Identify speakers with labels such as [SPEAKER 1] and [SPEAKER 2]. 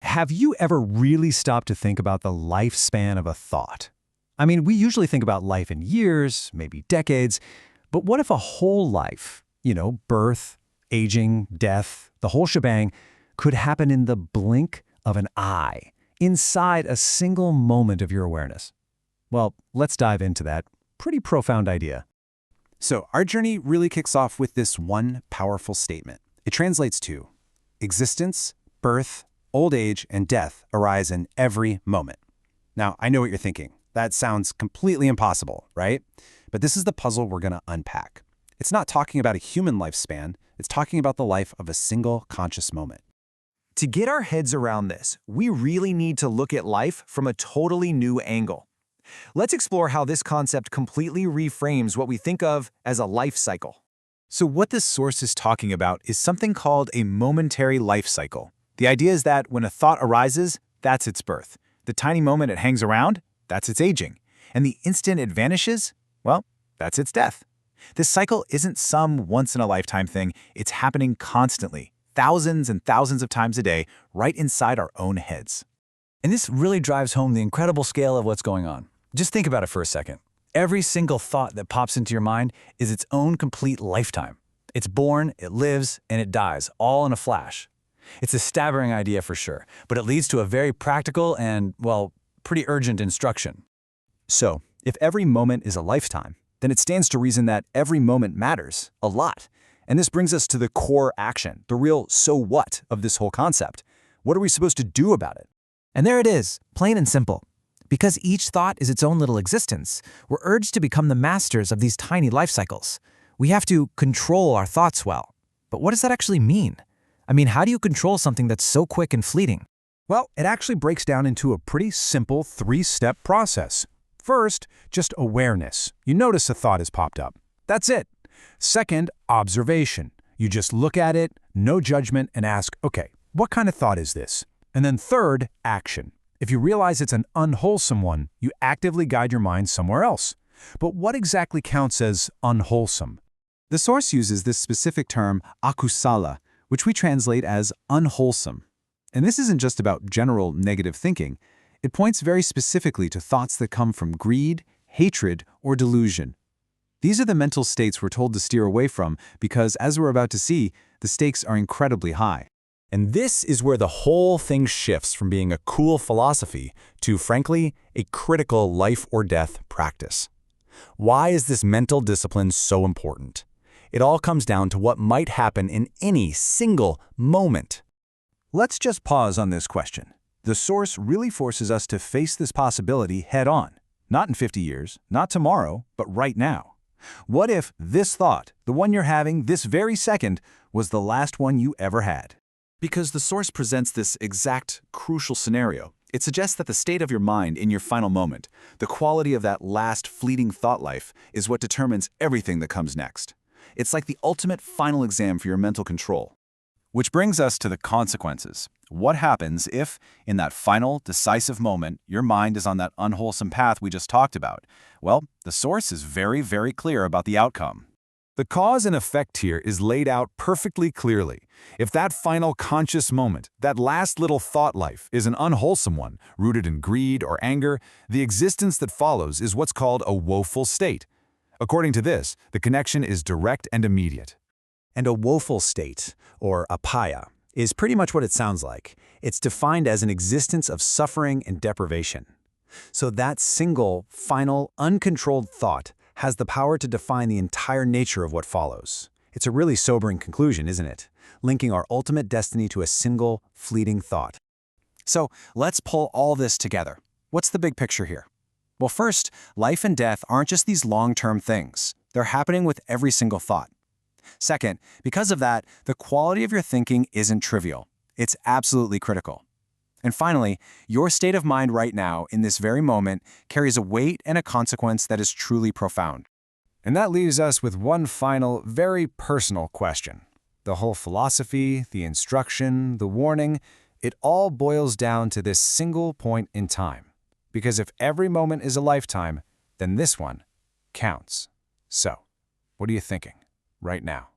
[SPEAKER 1] Have you ever really stopped to think about the lifespan of a thought? I mean, we usually think about life in years, maybe decades, but what if a whole life, birth, aging, death, the whole shebang, could happen in the blink of an eye, inside a single moment of your awareness? Well, let's dive into that pretty profound idea.
[SPEAKER 2] So our journey really kicks off with this one powerful statement. It translates to: existence, birth, old age, and death arise in every moment. Now, I know what you're thinking. That sounds completely impossible, right? But this is the puzzle we're going to unpack. It's not talking about a human lifespan. It's talking about the life of a single conscious moment.
[SPEAKER 3] To get our heads around this, we really need to look at life from a totally new angle. Let's explore how this concept completely reframes what we think of as a life cycle. So what this source is talking about is something called a momentary life cycle. The idea is that when a thought arises, that's its birth. The tiny moment it hangs around, that's its aging. And the instant it vanishes, well, that's its death. This cycle isn't some once-in-a-lifetime thing. It's happening constantly, thousands and thousands of times a day, right inside our own heads.
[SPEAKER 4] And this really drives home the incredible scale of what's going on. Just think about it for a second. Every single thought that pops into your mind is its own complete lifetime. It's born, it lives, and it dies, all in a flash. It's a staggering idea for sure, but it leads to a very practical and, well, pretty urgent instruction.
[SPEAKER 3] So, if every moment is a lifetime, then it stands to reason that every moment matters a lot. And this brings us to the core action, the real so what of this whole concept. What are we supposed to do about it?
[SPEAKER 5] And there it is, plain and simple. Because each thought is its own little existence, we're urged to become the masters of these tiny life cycles. We have to control our thoughts well. But what does that actually mean? I mean, how do you control something that's so quick and fleeting?
[SPEAKER 1] Well, it actually breaks down into a pretty simple three-step process. First, just awareness. You notice a thought has popped up. That's it. Second, observation. You just look at it, no judgment, and ask, okay, what kind of thought is this? And then third, action. If you realize it's an unwholesome one, you actively guide your mind somewhere else. But what exactly counts as unwholesome?
[SPEAKER 2] The source uses this specific term, akusala, which we translate as unwholesome. And this isn't just about general negative thinking. It points very specifically to thoughts that come from greed, hatred, or delusion. These are the mental states we're told to steer away from because, as we're about to see, the stakes are incredibly high.
[SPEAKER 3] And this is where the whole thing shifts from being a cool philosophy to, frankly, a critical life or death practice. Why is this mental discipline so important? It all comes down to what might happen in any single moment.
[SPEAKER 1] Let's just pause on this question. The source really forces us to face this possibility head-on. Not in 50 years, not tomorrow, but right now. What if this thought, the one you're having this very second, was the last one you ever had?
[SPEAKER 2] Because the source presents this exact crucial scenario. It suggests that the state of your mind in your final moment, the quality of that last fleeting thought life, is what determines everything that comes next. It's like the ultimate final exam for your mental control. Which brings us to the consequences. What happens if, in that final, decisive moment, your mind is on that unwholesome path we just talked about? Well, the source is very, very clear about the outcome.
[SPEAKER 1] The cause and effect here is laid out perfectly clearly. If that final conscious moment, that last little thought life, is an unwholesome one, rooted in greed or anger, the existence that follows is what's called a woeful state. According to this, the connection is direct and immediate.
[SPEAKER 3] And a woeful state, or apaya, is pretty much what it sounds like. It's defined as an existence of suffering and deprivation. So that single, final, uncontrolled thought has the power to define the entire nature of what follows. It's a really sobering conclusion, isn't it? Linking our ultimate destiny to a single, fleeting thought.
[SPEAKER 2] So let's pull all this together. What's the big picture here? Well, first, life and death aren't just these long-term things. They're happening with every single thought. Second, because of that, the quality of your thinking isn't trivial. It's absolutely critical. And finally, your state of mind right now, in this very moment, carries a weight and a consequence that is truly profound.
[SPEAKER 1] And that leaves us with one final, very personal question. The whole philosophy, the instruction, the warning, it all boils down to this single point in time. Because if every moment is a lifetime, then this one counts. So, what are you thinking right now?